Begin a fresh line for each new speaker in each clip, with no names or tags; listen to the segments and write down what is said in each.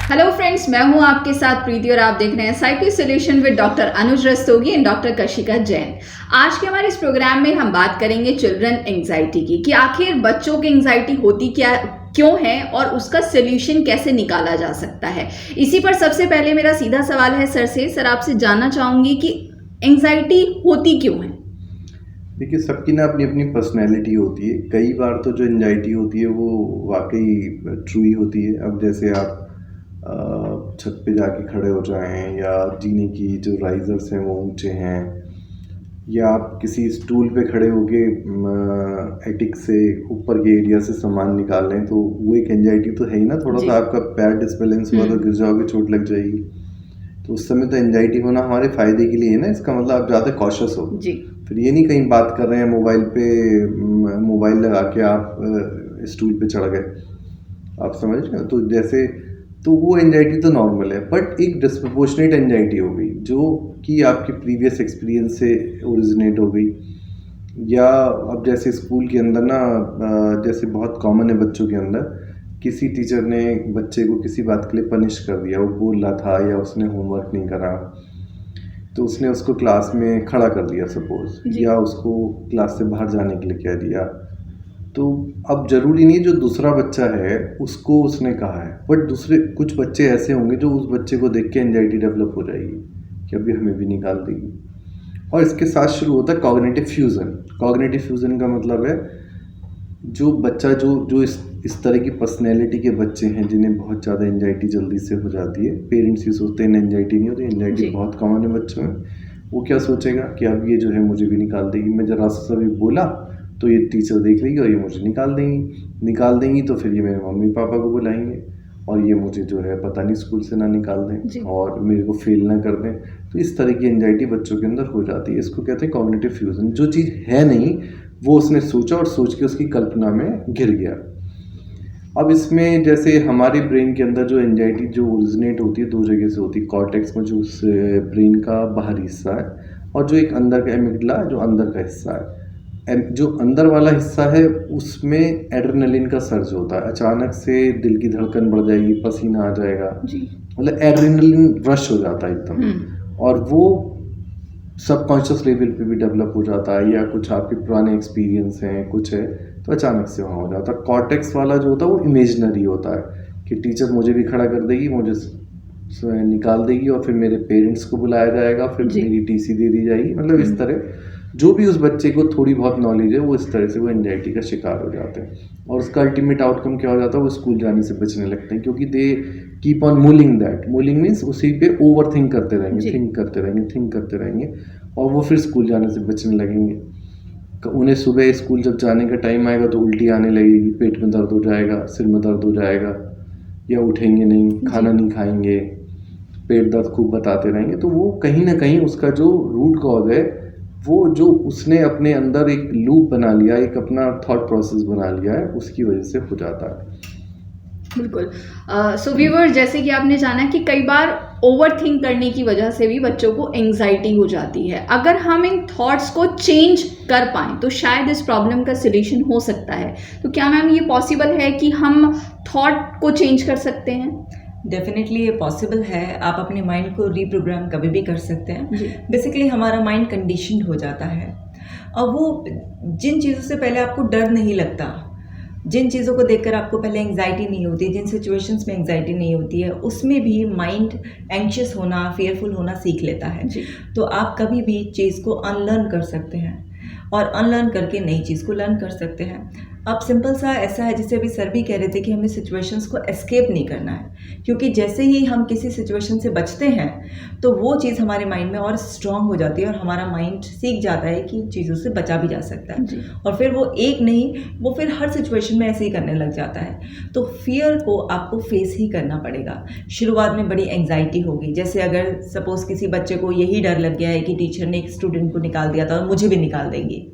Hello friends, मैं हूं आपके साथ प्रीति और आप देख रहे हैं psycho solution with doctor Anuj Rastogi and doctor Kashika Jain. आज के हमारे इस प्रोग्राम में हम बात करेंगे चिल्ड्रन एंजाइटी की कि आखिर बच्चों की एंजाइटी होती क्यों है और उसका सोल्यूशन कैसे निकाला जा सकता है। इसी पर सबसे पहले मेरा सीधा सवाल है सर आपसे जानना चाहूंगी कि एंजाइटी होती क्यों है।
देखिए, सबकी ना अपनी अपनी पर्सनैलिटी होती है। कई बार तो जो एंजाइटी होती है वो वाकई ट्रू ही होती है। अब जैसे आप छत पे जाके खड़े हो जाएं, या जीने की जो राइजर्स हैं वो ऊंचे हैं, या आप किसी स्टूल पे खड़े होके एटिक से ऊपर के एरिया से सामान निकाल लें, तो वो एक एंजाइटी तो है ही ना। थोड़ा सा आपका पैर डिसबैलेंस हुआ तो गिर जाओगे, चोट लग जाएगी। तो उस समय तो एंजाइटी होना हमारे फ़ायदे के लिए है ना। इसका मतलब आप ज़्यादा कॉशियस हो।
जी।
फिर ये नहीं कहीं बात कर रहे हैं मोबाइल पे, मोबाइल लगा के आप स्टूल पे चढ़ गए, आप समझ रहे हो। तो जैसे तो वो एंजाइटी तो नॉर्मल है, बट एक डिस्प्रपोर्शनेट एंजाइटी हो गई जो कि आपके प्रीवियस एक्सपीरियंस से ओरिजिनेट हो गई। या अब जैसे स्कूल के अंदर ना, जैसे बहुत कॉमन है बच्चों के अंदर, किसी टीचर ने बच्चे को किसी बात के लिए पनिश कर दिया, वो बोल रहा था या उसने होमवर्क नहीं करा, तो उसने उसको क्लास में खड़ा कर दिया सपोज, या उसको क्लास से बाहर जाने के लिए कह दिया। तो अब ज़रूरी नहीं जो दूसरा बच्चा है उसको उसने कहा है, बट दूसरे कुछ बच्चे ऐसे होंगे जो उस बच्चे को देख के एंजाइटी डेवलप हो जाएगी कि अभी हमें भी निकाल देगी। और इसके साथ शुरू होता है कॉग्निटिव फ्यूज़न। कॉग्निटिव फ्यूज़न का मतलब है जो बच्चा जो इस तरह की पर्सनैलिटी के बच्चे हैं जिन्हें बहुत ज़्यादा एंजाइटी जल्दी से हो जाती है। पेरेंट्स ही सोचते हैं एंजाइटी नहीं होती, एंजाइटी बहुत कॉमन है बच्चों में। वो क्या सोचेगा कि अब ये जो है मुझे भी निकाल देगी, मैं ज़रा सा भी बोला तो ये टीचर देख लेगी और ये मुझे निकाल देंगी तो फिर ये मेरे मम्मी पापा को बुलाएंगे और ये मुझे जो है पता नहीं स्कूल से ना निकाल दें और मेरे को फेल ना कर दें। तो इस तरह की एंजाइटी बच्चों के अंदर हो जाती है। इसको कहते हैं कॉग्निटिव फ्यूजन। जो चीज़ है नहीं वो उसने सोचा और सोच के उसकी कल्पना में घिर गया। अब इसमें जैसे हमारे ब्रेन के अंदर जो एंजाइटी जो ओरिजिनेट होती है दो जगह से होती है। कॉर्टेक्स में जो उस ब्रेन का बाहरी हिस्सा है, और जो एक अंदर का एमिगडाला जो अंदर का हिस्सा है। जो अंदर वाला हिस्सा है उसमें एड्रेनलिन का सर्ज होता है। अचानक से दिल की धड़कन बढ़ जाएगी, पसीना आ जाएगा, मतलब एड्रेनलिन रश हो जाता है एकदम। और वो सबकॉन्शियस लेवल पे भी डेवलप हो जाता है, या कुछ आपके पुराने एक्सपीरियंस हैं कुछ है तो अचानक से वहाँ हो जाता है। कॉर्टेक्स वाला जो होता है वो इमेजिनरी होता है कि टीचर मुझे भी खड़ा कर देगी, मुझे निकाल देगी और फिर मेरे पेरेंट्स को बुलाया जाएगा, फिर मेरी टीसी दे दी जाएगी। मतलब इस तरह जो भी उस बच्चे को थोड़ी बहुत नॉलेज है वो इस तरह से वो एंजाइटी का शिकार हो जाते हैं। और उसका अल्टीमेट आउटकम क्या हो जाता है, वो स्कूल जाने से बचने लगते हैं, क्योंकि they keep on mulling that. Mulling means उसी पे ओवर थिंक करते रहेंगे, थिंक करते रहेंगे और वो फिर स्कूल जाने से बचने लगेंगे। उन्हें सुबह स्कूल जब जाने का टाइम आएगा तो उल्टी आने लगेगी, पेट में दर्द हो जाएगा, सिर में दर्द हो जाएगा, या उठेंगे नहीं, खाना नहीं खाएंगे, पेट दर्द खूब बताते रहेंगे। तो वो कहीं ना कहीं उसका जो रूट कॉज है वो जो उसने अपने अंदर एक लूप बना लिया, एक अपना थॉट प्रोसेस बना लिया है, उसकी वजह से हो जाता है।
बिल्कुल। सो व्यूअर, जैसे कि आपने जाना कि कई बार ओवर थिंक करने की वजह से भी बच्चों को एंजाइटी हो जाती है। अगर हम इन थॉट्स को चेंज कर पाएं तो शायद इस प्रॉब्लम का सलूशन हो सकता है। तो क्या मैम ये पॉसिबल है कि हम थॉट को चेंज कर सकते हैं?
डेफिनेटली ये पॉसिबल है। आप अपने माइंड को रीप्रोग्राम कभी भी कर सकते हैं। बेसिकली हमारा माइंड कंडीशन हो जाता है और वो जिन चीज़ों से पहले आपको डर नहीं लगता, जिन चीज़ों को देखकर आपको पहले एंजाइटी नहीं होती, जिन सिचुएशंस में एंजाइटी नहीं होती है, उसमें भी माइंड एंग्शियस होना, फेयरफुल होना सीख लेता है। तो आप कभी भी चीज़ को अनलर्न कर सकते हैं और अनलर्न करके नई चीज़ को लर्न कर सकते हैं। अब सिंपल सा ऐसा है, जैसे अभी सर भी कह रहे थे कि हमें सिचुएशंस को एस्केप नहीं करना है, क्योंकि जैसे ही हम किसी सिचुएशन से बचते हैं तो वो चीज़ हमारे माइंड में और स्ट्रांग हो जाती है और हमारा माइंड सीख जाता है कि चीज़ों से बचा भी जा सकता है। और फिर वो एक नहीं, वो फिर हर सिचुएशन में ऐसे ही करने लग जाता है। तो फियर को आपको फेस ही करना पड़ेगा। शुरुआत में बड़ी एंग्जाइटी होगी, जैसे अगर सपोज किसी बच्चे को यही डर लग गया है कि टीचर ने एक स्टूडेंट को निकाल दिया था और मुझे भी निकाल देंगी,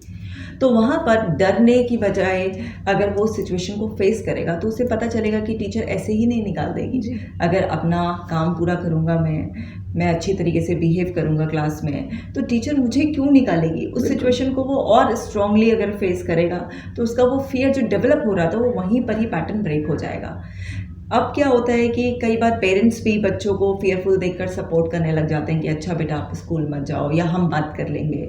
तो वहाँ पर डरने की बजाय अगर वो सिचुएशन को फेस करेगा तो उसे पता चलेगा कि टीचर ऐसे ही नहीं निकाल देगी। अगर अपना काम पूरा करूँगा, मैं अच्छी तरीके से बिहेव करूँगा क्लास में, तो टीचर मुझे क्यों निकालेगी। उस सिचुएशन को वो और स्ट्रांगली अगर फेस करेगा तो उसका वो फियर जो डेवलप हो रहा था वो वहीं पर ही पैटर्न ब्रेक हो जाएगा। अब क्या होता है कि कई बार पेरेंट्स भी बच्चों को फियरफुल देखकर सपोर्ट करने लग जाते हैं कि अच्छा बेटा आप स्कूल मत जाओ या हम बात कर लेंगे।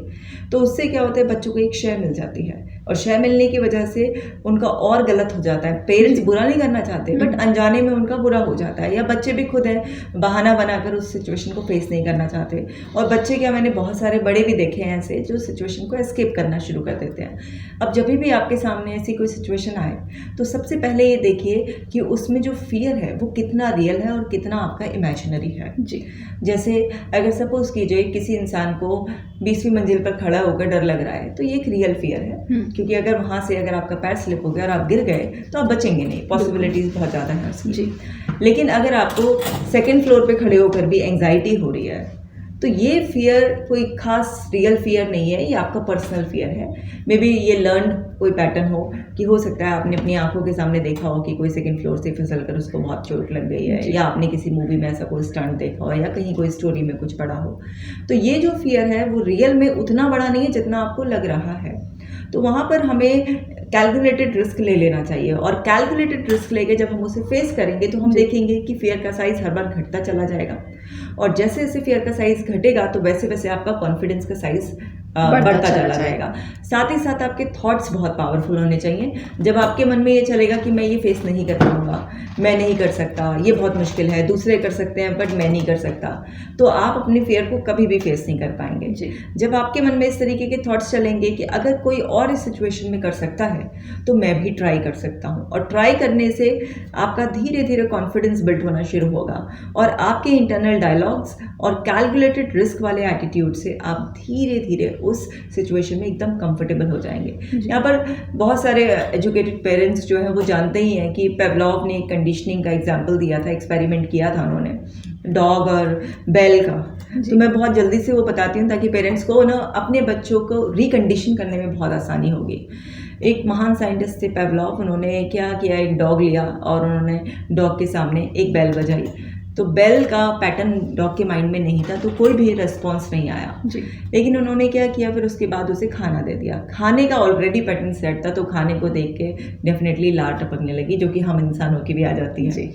तो उससे क्या होता है, बच्चों को एक शय मिल जाती है और शय मिलने की वजह से उनका और गलत हो जाता है। पेरेंट्स बुरा नहीं करना चाहते बट अनजाने में उनका बुरा हो जाता है, या बच्चे भी खुद है बहाना बनाकर उस सिचुएशन को फेस नहीं करना चाहते। और बच्चे क्या, मैंने बहुत सारे बड़े भी देखे हैं ऐसे जो सिचुएशन को एस्केप करना शुरू कर देते हैं। अब जब भी आपके सामने ऐसी कोई सिचुएशन आए तो सबसे पहले ये देखिए कि उसमें जो फियर है वो कितना रियल है और कितना आपका इमेजिनरी है।
जी।
जैसे अगर सपोज कीजिए किसी इंसान को 20वीं मंजिल पर खड़ा होकर डर लग रहा है तो ये एक रियल फियर है, क्योंकि अगर वहाँ से अगर आपका पैर स्लिप हो गया और आप गिर गए तो आप बचेंगे नहीं, पॉसिबिलिटीज बहुत ज़्यादा है उसकी।
जी।
लेकिन अगर आपको सेकंड फ्लोर पे खड़े होकर भी एंजाइटी हो रही है तो ये फियर कोई खास रियल फियर नहीं है, ये आपका पर्सनल फियर है। मे बी ये लर्न कोई पैटर्न हो कि हो सकता है आपने अपनी आंखों के सामने देखा हो कि कोई सेकंड फ्लोर से फिसल कर उसको बहुत चोट लग गई है, या आपने किसी मूवी में ऐसा कोई स्टंट देखा हो या कहीं कोई स्टोरी में कुछ पढ़ा हो। तो ये जो फियर है वो रियल में उतना बड़ा नहीं है जितना आपको लग रहा है। तो वहाँ पर हमें कैलकुलेटेड रिस्क ले लेना चाहिए, और कैलकुलेटेड रिस्क लेके जब हम उसे फेस करेंगे तो हम देखेंगे कि फियर का साइज़ हर बार घटता चला जाएगा, और जैसे जैसे फियर का साइज़ घटेगा तो वैसे वैसे आपका कॉन्फिडेंस का साइज़ बढ़ता चला जाएगा। साथ ही साथ आपके थॉट्स बहुत पावरफुल होने चाहिए। जब आपके मन में ये चलेगा कि मैं ये फेस नहीं कर पाऊंगा, मैं नहीं कर सकता, ये बहुत मुश्किल है, दूसरे कर सकते हैं बट मैं नहीं कर सकता, तो आप अपने फियर को कभी भी फेस नहीं कर पाएंगे। जब आपके मन में इस तरीके के थॉट्स चलेंगे कि अगर कोई और इस सिचुएशन में कर सकता है तो मैं भी ट्राई कर सकता हूँ, और ट्राई करने से आपका धीरे धीरे कॉन्फिडेंस बिल्ड होना शुरू होगा, और आपके इंटरनल डायलॉग्स और कैलकुलेटेड रिस्क वाले एटीट्यूड से आप धीरे धीरे उस सिचुएशन में एकदम कंफर्टेबल हो जाएंगे। यहाँ पर बहुत सारे एजुकेटेड पेरेंट्स जो हैं वो जानते ही हैं कि पेवलॉव ने कंडीशनिंग का एग्जाम्पल दिया था, एक्सपेरिमेंट किया था उन्होंने डॉग और बेल का। तो मैं बहुत जल्दी से वो बताती हूँ ताकि पेरेंट्स को ना अपने बच्चों को रिकंडीशन करने में बहुत आसानी होगी। एक महान साइंटिस्ट थे पेवलॉव, उन्होंने क्या किया, एक डॉग लिया और उन्होंने डॉग के सामने एक बेल बजाई। तो बेल का पैटर्न डॉग के माइंड में नहीं था तो कोई भी रिस्पॉन्स नहीं आया जी। लेकिन उन्होंने क्या किया, फिर उसके बाद उसे खाना दे दिया। खाने का ऑलरेडी पैटर्न सेट था तो खाने को देख के डेफिनेटली लार टपकने लगी, जो कि हम इंसानों की भी आ जाती है जी।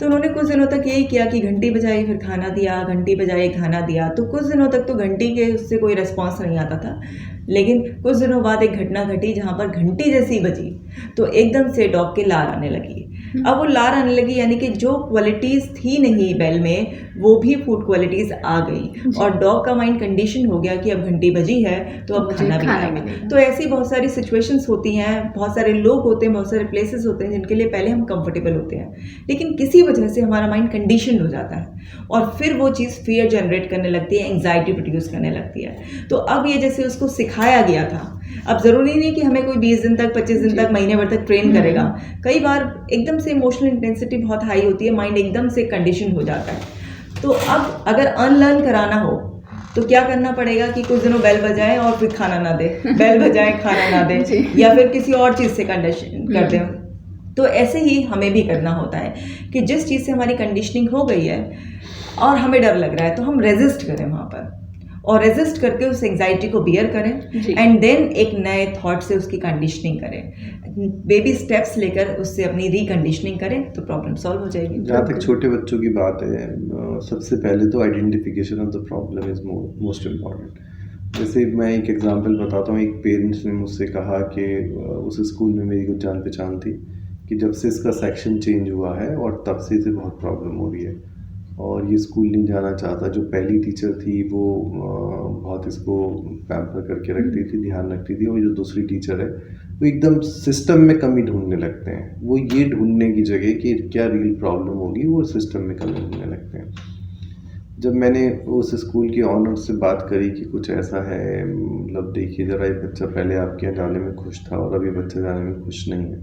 तो उन्होंने कुछ दिनों तक यही किया कि घंटी बजाई फिर खाना दिया, घंटी बजाई खाना दिया। तो कुछ दिनों तक तो घंटी के उससे कोई रिस्पॉन्स नहीं आता था, लेकिन कुछ दिनों बाद एक घटना घटी जहाँ पर घंटी जैसी बजी तो एकदम से डॉग के लार आने लगी। अब वो लार आने लगी यानी कि जो क्वालिटीज़ थी नहीं बेल में वो भी फूड क्वालिटीज़ आ गई, और डॉग का माइंड कंडीशन हो गया कि अब घंटी बजी है तो अब खाना भी खाएगा। तो ऐसी बहुत सारी सिचुएशंस होती हैं, बहुत सारे लोग होते हैं, बहुत सारे प्लेसेस होते हैं जिनके लिए पहले हम कंफर्टेबल होते हैं, लेकिन किसी वजह से हमारा माइंड कंडीशन हो जाता है और फिर वो चीज़ फियर जनरेट करने लगती है, एंग्जाइटी प्रोड्यूस करने लगती है। तो अब ये जैसे उसको सिखाया गया था, अब ज़रूरी नहीं कि हमें कोई 20 दिन तक, 25 दिन तक, महीने भर तक ट्रेन करेगा। कई बार एकदम से इमोशनल इंटेंसिटी बहुत हाई होती है, माइंड एकदम से कंडीशन हो जाता है। तो अब अगर अनलर्न कराना हो तो क्या करना पड़ेगा कि कुछ दिनों बेल बजाएं और फिर खाना ना दे, बेल बजाएं खाना ना दे, या फिर किसी और चीज़ से कंडीशन कर दें। तो ऐसे ही हमें भी करना होता है कि जिस चीज़ से हमारी कंडीशनिंग हो गई है और हमें डर लग रहा है तो हम रेजिस्ट करें वहाँ पर, और रेजिस्ट करके उस एंग्जाइटी को बियर करें एंड देन एक नए थॉट से उसकी कंडीशनिंग करें। बेबी स्टेप्स लेकर उससे अपनी रिकंडीशनिंग करें तो प्रॉब्लम सॉल्व हो जाएगी।
जहाँ तक छोटे बच्चों की बात है, सबसे पहले तो identification of the problem is most important. जैसे मैं एक एग्जांपल बताता हूँ। एक पेरेंट्स ने मुझसे कहा कि उस स्कूल में मेरी कुछ जान पहचान थी कि जब से इसका सेक्शन चेंज हुआ है और तब से इसे बहुत प्रॉब्लम हो रही है और ये स्कूल नहीं जाना चाहता। जो पहली टीचर थी वो बहुत इसको पैम्पर करके रखती थी, ध्यान रखती थी, और जो दूसरी टीचर है वो एकदम सिस्टम में कमी ढूंढने लगते हैं। वो ये ढूंढने की जगह कि क्या रियल प्रॉब्लम होगी, वो सिस्टम में कमी ढूंढने लगते हैं। जब मैंने उस स्कूल के ऑनर से बात करी कि कुछ ऐसा है, मतलब देखिए ज़रा, ये बच्चा पहले आपके यहाँ जाने में खुश था और अभी बच्चा जाने में खुश नहीं है,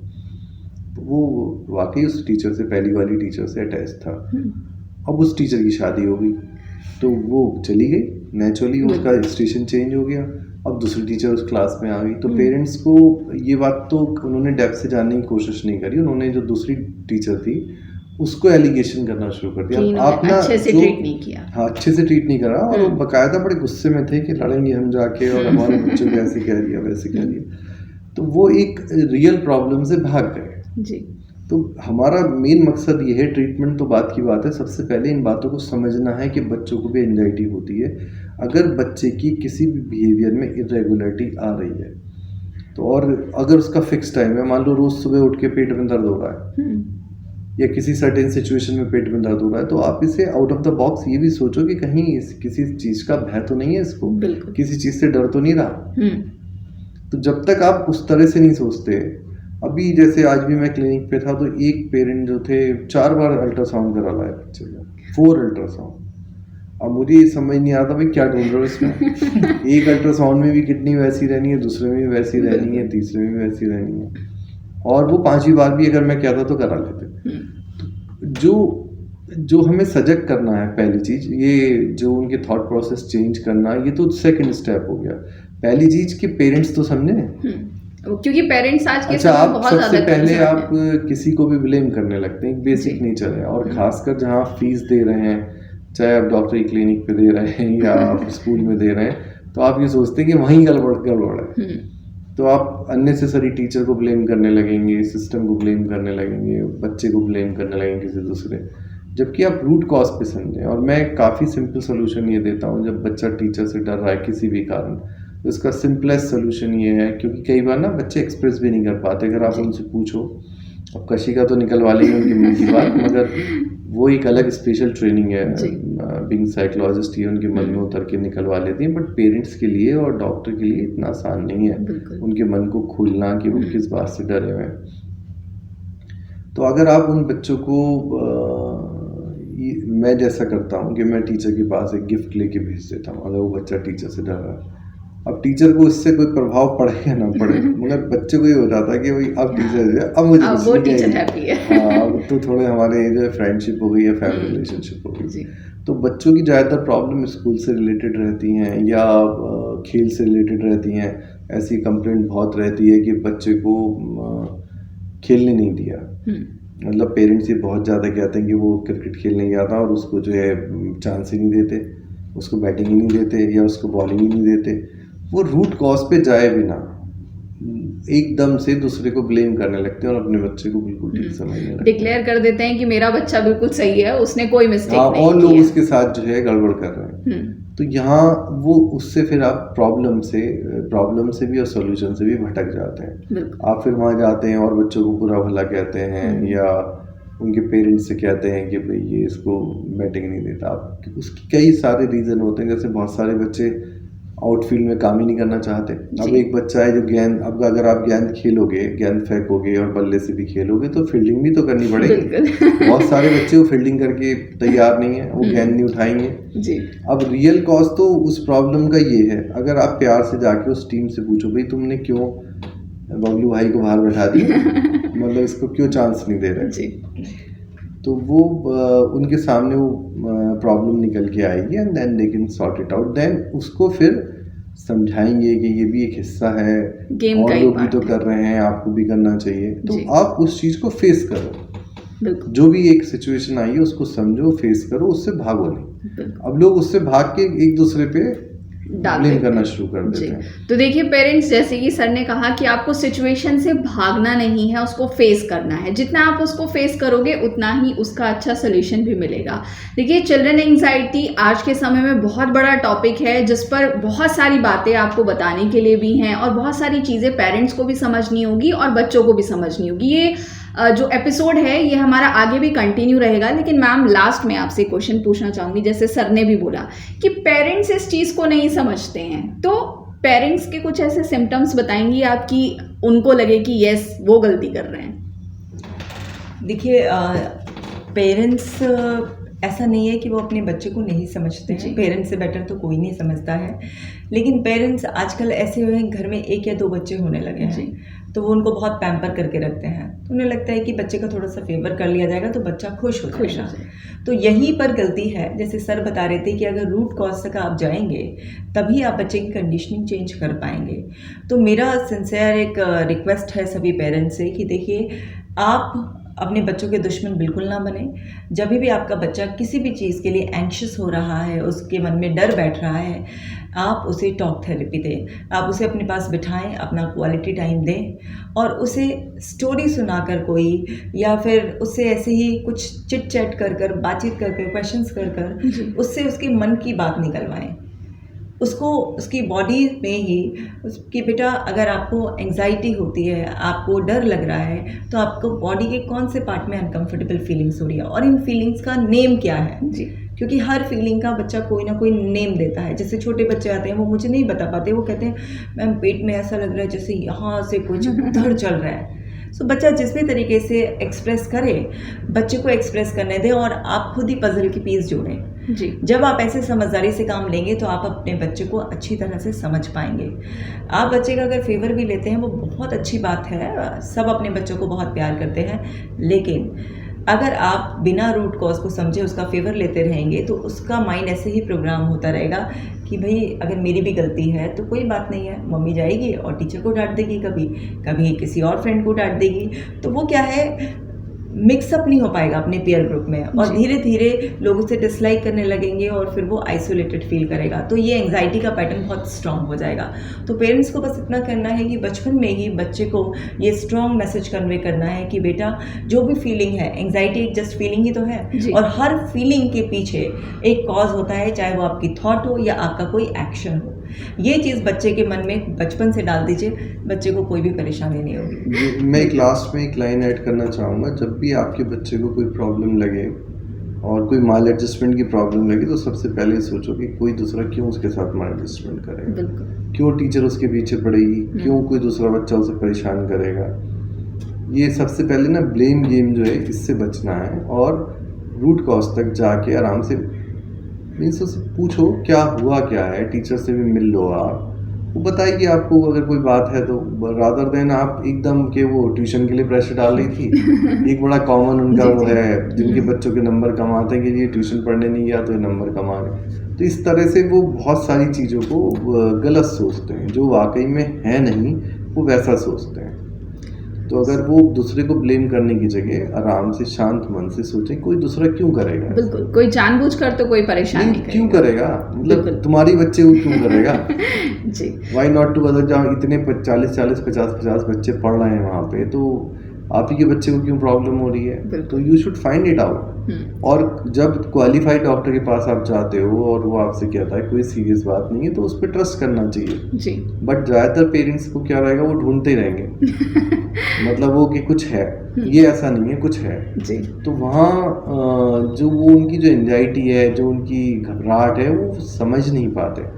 तो वो वाकई उस टीचर से, पहली वाली टीचर से अटैच था। अब उस टीचर की शादी हो गई तो वो चली गई, नेचुरली उसका स्टेशन चेंज हो गया। अब दूसरी टीचर उस क्लास में आ गई। तो पेरेंट्स को ये बात तो उन्होंने डेप्थ से जानने की कोशिश नहीं करी, उन्होंने जो दूसरी टीचर थी उसको एलिगेशन करना शुरू कर दिया। आप ना
अच्छे से ट्रीट नहीं किया।
हाँ, अच्छे से ट्रीट नहीं करा, और वो बाकायदा बड़े गुस्से में थे कि लड़ेंगे हम जाके, और हमारे बच्चों को ऐसे कह दिया, वैसे कह दिया। तो वो एक रियल प्रॉब्लम से भाग गए जी। तो हमारा मेन मकसद ये है, ट्रीटमेंट तो बात की बात है, सबसे पहले इन बातों को समझना है कि बच्चों को भी एंजाइटी होती है। अगर बच्चे की किसी भी बिहेवियर में इरेगुलरिटी आ रही है तो, और अगर उसका फिक्स टाइम है, मान लो रोज़ सुबह उठ के पेट में दर्द हो रहा है या किसी सर्टेन सिचुएशन में पेट में दर्द हो रहा है, तो आप इसे आउट ऑफ द बॉक्स ये भी सोचो कि कहीं किसी चीज़ का भय तो नहीं है इसको, किसी चीज़ से डर तो नहीं रहा। तो जब तक आप उस तरह से नहीं सोचते, अभी जैसे आज भी मैं क्लिनिक पे था तो एक पेरेंट जो थे 4 बार अल्ट्रासाउंड करा लाए बच्चे का, 4 अल्ट्रासाउंड। अब मुझे ये समझ नहीं आता भाई क्या ढूंढ रहे हो इसमें। एक अल्ट्रासाउंड में भी किडनी वैसी रहनी है, दूसरे में भी वैसी रहनी है, तीसरे में भी वैसी रहनी है, और वो 5वीं बार भी अगर मैं कहता तो करा लेते। जो हमें सजग करना है, पहली चीज़ ये जो उनके थॉट प्रोसेस चेंज करना, ये तो सेकंड स्टेप हो गया। पहली चीज़ कि पेरेंट्स तो समझे,
क्योंकि पेरेंट्स आज के
अच्छा,
समय
आप
बहुत
सबसे
ज़्यादा
पहले आप किसी को भी ब्लेम करने लगते हैं, बेसिक नेचर है। और खासकर जहाँ आप फीस दे रहे हैं, चाहे आप डॉक्टरी क्लिनिक पे दे रहे हैं या आप स्कूल में दे रहे हैं, तो आप ये सोचते हैं कि वहीं गड़बड़ है। तो आप अननेसेसरी टीचर को ब्लेम करने लगेंगे, सिस्टम को ब्लेम करने लगेंगे, बच्चे को ब्लेम करने लगेंगे किसी दूसरे, जबकि आप रूट कॉज पे समझें। और मैं काफ़ी सिंपल सोल्यूशन ये देता हूँ, जब बच्चा टीचर से डर रहा है किसी भी कारण, तो इसका सिंपलेस्ट सोल्यूशन ये है, क्योंकि कई बार ना बच्चे एक्सप्रेस भी नहीं कर पाते। अगर आप उनसे पूछो, अब कशिका तो निकलवा लेंगे उनकी मुंह की बात, मगर वो एक अलग स्पेशल ट्रेनिंग है, बीइंग साइकोलॉजिस्ट, ये उनके मन में उतर के निकलवा लेती हैं। बट पेरेंट्स के लिए और डॉक्टर के लिए इतना आसान नहीं है उनके मन को खोलना कि वो किस बात से डरे हुए हैं। तो अगर आप उन बच्चों को मैं जैसा करता हूँ कि मैं टीचर के पास एक गिफ्ट लेके भेज देता हूँ, अगर वो बच्चा टीचर से डर रहा है। अब टीचर को इससे कोई प्रभाव पड़े या ना पड़े, मगर बच्चे को ये हो जाता है कि भाई अब टीचर है, अब मुझे
वो टीचर हैप्पी है।
हाँ, अब तो थोड़े हमारे जो फ्रेंडशिप हो गई या फैमिली रिलेशनशिप हो गई। तो बच्चों की ज़्यादातर प्रॉब्लम स्कूल से रिलेटेड रहती हैं या खेल से रिलेटेड रहती हैं। ऐसी कंप्लेंट बहुत रहती है कि बच्चे को खेलने नहीं दिया, मतलब पेरेंट्स ये बहुत ज़्यादा कहते हैं कि वो क्रिकेट खेलने गया था और उसको जो है चांस ही नहीं देते, उसको बैटिंग ही नहीं देते या उसको बॉलिंग ही नहीं देते। वो रूट कॉज पे जाए बिना एकदम से दूसरे को ब्लेम करने लगते हैं और अपने बच्चे को बिल्कुल ठीक समझने लगते हैं,
डिक्लेयर कर देते हैं कि मेरा बच्चा बिल्कुल सही है, उसने कोई मिस्टेक नहीं की,
और लोग उसके साथ जो है गड़बड़ कर रहे हैं। तो यहाँ वो उससे फिर आप प्रॉब्लम से भी और सॉल्यूशन से भी भटक जाते हैं। आप फिर वहाँ जाते हैं और बच्चों को बुरा भला कहते हैं या उनके पेरेंट्स से कहते हैं कि भाई ये इसको बैटिंग नहीं देता। आप उसकी कई सारे रीज़न होते हैं, जैसे बहुत सारे बच्चे आउटफील्ड में काम ही नहीं करना चाहते। अब एक बच्चा है जो गेंद, अब अगर आप गेंद खेलोगे, गेंद फेंकोगे और बल्ले से भी खेलोगे तो फील्डिंग भी तो करनी पड़ेगी। बहुत सारे बच्चे वो फील्डिंग करके तैयार नहीं है, वो गेंद नहीं उठाएंगे जी। अब रियल कॉज तो उस प्रॉब्लम का ये है, अगर आप प्यार से जाके उस टीम से पूछो भाई तुमने क्यों बबलू भाई को बाहर बैठा दिया, मतलब इसको क्यों चांस नहीं दे रहे जी, तो वो उनके सामने वो प्रॉब्लम निकल के आएगी and then they can sort it out. Then उसको फिर समझाएंगे कि ये भी एक हिस्सा है, और लोग भी तो कर रहे हैं, आपको भी करना चाहिए। तो आप उस चीज़ को फेस करो, जो भी एक सिचुएशन आई है उसको समझो, फेस करो, उससे भागो नहीं। अब लोग उससे भाग के एक दूसरे पे ब्लेम करना शुरू कर देते हैं।
तो देखिए पेरेंट्स, जैसे कि सर ने कहा कि आपको सिचुएशन से भागना नहीं है, उसको फेस करना है। जितना आप उसको फेस करोगे उतना ही उसका अच्छा सोल्यूशन भी मिलेगा। देखिए चिल्ड्रन एंग्जाइटी आज के समय में बहुत बड़ा टॉपिक है, जिस पर बहुत सारी बातें आपको बताने के लिए भी हैं और बहुत सारी चीज़ें पेरेंट्स को भी समझनी होगी और बच्चों को भी समझनी होगी। ये जो एपिसोड है ये हमारा आगे भी कंटिन्यू रहेगा। लेकिन मैम लास्ट में आपसे क्वेश्चन पूछना चाहूँगी, जैसे सर ने भी बोला कि पेरेंट्स इस चीज़ को नहीं समझते हैं, तो पेरेंट्स के कुछ ऐसे सिम्टम्स बताएंगी आप कि उनको लगे कि यस वो गलती कर रहे हैं।
देखिए पेरेंट्स ऐसा नहीं है कि वो अपने बच्चे को नहीं समझते हैं, पेरेंट्स से बेटर तो कोई नहीं समझता है। लेकिन पेरेंट्स आजकल ऐसे हुए हैं, घर में 1 या 2 बच्चे होने लगे हैं, तो वो उनको बहुत पैम्पर करके रखते हैं। तो उन्हें लगता है कि बच्चे का थोड़ा सा फेवर कर लिया जाएगा तो बच्चा खुश हो जाएगा। तो यहीं पर गलती है। जैसे सर बता रहे थे कि अगर रूट कॉज तक आप जाएंगे तभी आप बच्चे की कंडीशनिंग चेंज कर पाएंगे। तो मेरा सिंसियर एक रिक्वेस्ट है सभी पेरेंट्स से कि देखिए आप अपने बच्चों के दुश्मन बिल्कुल ना बने। जब भी आपका बच्चा किसी भी चीज़ के लिए एंग्शियस हो रहा है, उसके मन में डर बैठ रहा है, आप उसे टॉक थेरेपी दें। आप उसे अपने पास बिठाएं, अपना क्वालिटी टाइम दें और उसे स्टोरी सुनाकर कोई, या फिर उससे ऐसे ही कुछ चिट चैट कर कर, बातचीत कर कर, क्वेश्चंस कर कर उससे उसके मन की बात निकलवाएं। उसको उसकी बॉडी में ही कि बेटा अगर आपको एंग्जाइटी होती है, आपको डर लग रहा है, तो आपको बॉडी के कौन से पार्ट में अनकंफर्टेबल फीलिंग्स हो रही है और इन फीलिंग्स का नेम क्या है जी। क्योंकि हर फीलिंग का बच्चा कोई ना कोई नेम देता है। जैसे छोटे बच्चे आते हैं, वो मुझे नहीं बता पाते, वो कहते हैं मैम पेट में ऐसा लग रहा है जैसे यहाँ से कुछ उधर चल रहा है। सो बच्चा जिस भी तरीके से एक्सप्रेस करे, बच्चे को एक्सप्रेस करने दें और आप खुद ही पजल की पीस जोड़ें जी। जब आप ऐसे समझदारी से काम लेंगे तो आप अपने बच्चे को अच्छी तरह से समझ पाएंगे। आप बच्चे का अगर फेवर भी लेते हैं वो बहुत अच्छी बात है, सब अपने बच्चों को बहुत प्यार करते हैं, लेकिन अगर आप बिना रूट कॉज को समझे उसका फेवर लेते रहेंगे तो उसका माइंड ऐसे ही प्रोग्राम होता रहेगा कि भाई अगर मेरी भी गलती है तो कोई बात नहीं है, मम्मी जाएगी और टीचर को डांट देगी, कभी कभी किसी और फ्रेंड को डांट देगी, तो वो क्या है मिक्सअप नहीं हो पाएगा अपने पीयर ग्रुप में और धीरे धीरे लोग उसे डिसलाइक करने लगेंगे और फिर वो आइसोलेटेड फील करेगा। तो ये एंग्जाइटी का पैटर्न बहुत स्ट्रांग हो जाएगा। तो पेरेंट्स को बस इतना करना है कि बचपन में ही बच्चे को ये स्ट्रांग मैसेज कन्वे करना है कि बेटा जो भी फीलिंग है, एंग्जाइटी एक जस्ट फीलिंग ही तो है और हर फीलिंग के पीछे एक कॉज होता है, चाहे वो आपकी थॉट हो या आपका कोई एक्शन हो। ये चीज़ बच्चे के मन में बचपन से डाल दीजिए, बच्चे को कोई भी परेशानी नहीं होगी।
मैं एक लास्ट में एक लाइन ऐड करना चाहूँगा, जब भी आपके बच्चे को कोई प्रॉब्लम लगे और कोई माल एडजस्टमेंट की प्रॉब्लम लगे तो सबसे पहले सोचो कि कोई दूसरा क्यों उसके साथ माल एडजस्टमेंट करेगा, क्यों टीचर उसके पीछे पड़ेगी, क्यों कोई दूसरा बच्चा उसे परेशान करेगा। ये सबसे पहले ना ब्लेम गेम जो है इससे बचना है और रूट कॉज तक जाके आराम से मीन्स उससे पूछो क्या हुआ क्या है, टीचर से भी मिल लो, आप वो बताएगी आपको अगर कोई बात है तो, रादर देन आप एकदम के वो ट्यूशन के लिए प्रेशर डाल रही थी। एक बड़ा कॉमन उनका वो है जिनके बच्चों के नंबर कम आते हैं कि ये ट्यूशन पढ़ने नहीं गया तो ये नंबर कम आ गए। तो इस तरह से वो बहुत सारी चीज़ों को गलत सोचते हैं, जो वाकई में है नहीं वो वैसा सोचते हैं। तो अगर वो दूसरे को ब्लेम करने की जगह आराम से शांत मन से सोचें कोई दूसरा क्यों करेगा।
बिल्कुल, कोई जानबूझकर तो कोई परेशानी
क्यों करेगा, मतलब तुम्हारी बच्चे को क्यों करेगा जी। वाई नॉट टू अदर, जहाँ इतने 40-50 बच्चे पढ़ रहे हैं वहाँ पे, तो आप ही के बच्चे को क्यों प्रॉब्लम हो रही है। तो you should find it out. और जब क्वालिफाइड डॉक्टर के पास आप जाते हो और वो आपसे कहता है कोई सीरियस बात नहीं है तो उस पर ट्रस्ट करना चाहिए जी। बट ज़्यादातर पेरेंट्स को क्या रहेगा, वो ढूंढते रहेंगे मतलब वो कि कुछ है, ये ऐसा नहीं है कुछ है जी। तो वहाँ जो वो उनकी जो एंजाइटी है, जो उनकी घबराहट है, वो समझ नहीं पाते।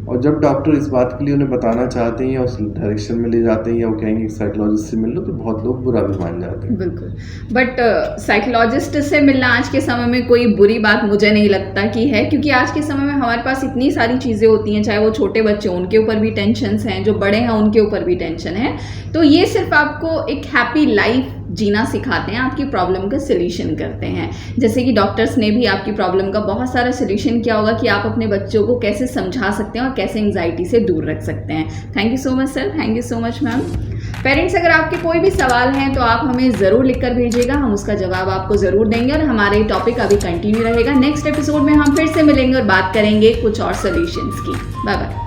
और जब डॉक्टर इस बात के लिए उन्हें बताना चाहते हैं या उस डायरेक्शन में ले जाते हैं या वो कहेंगे साइकोलॉजिस्ट से मिल लो, तो बहुत लोग बुरा भी मान जाते हैं।
बिल्कुल, बट साइकोलॉजिस्ट से मिलना आज के समय में कोई बुरी बात मुझे नहीं लगता कि है, क्योंकि आज के समय में हमारे पास इतनी सारी चीज़ें होती हैं, चाहे वो छोटे बच्चे उनके ऊपर भी टेंशन्स हैं, जो बड़े हैं उनके ऊपर भी टेंशन है। तो ये सिर्फ आपको एक हैप्पी लाइफ जीना सिखाते हैं, आपकी प्रॉब्लम का सोल्यूशन करते हैं। जैसे कि डॉक्टर्स ने भी आपकी प्रॉब्लम का बहुत सारा सोल्यूशन किया होगा कि आप अपने बच्चों को कैसे समझा सकते हैं और कैसे एंग्जाइटी से दूर रख सकते हैं। Thank you so much sir, thank you so much ma'am. Parents, अगर आपके कोई भी सवाल हैं तो आप हमें ज़रूर लिख कर भेजिएगा, हम उसका जवाब आपको ज़रूर देंगे। और हमारे टॉपिक अभी कंटिन्यू रहेगा, नेक्स्ट एपिसोड में हम फिर से मिलेंगे और बात करेंगे कुछ और सोल्यूशंस की। Bye bye.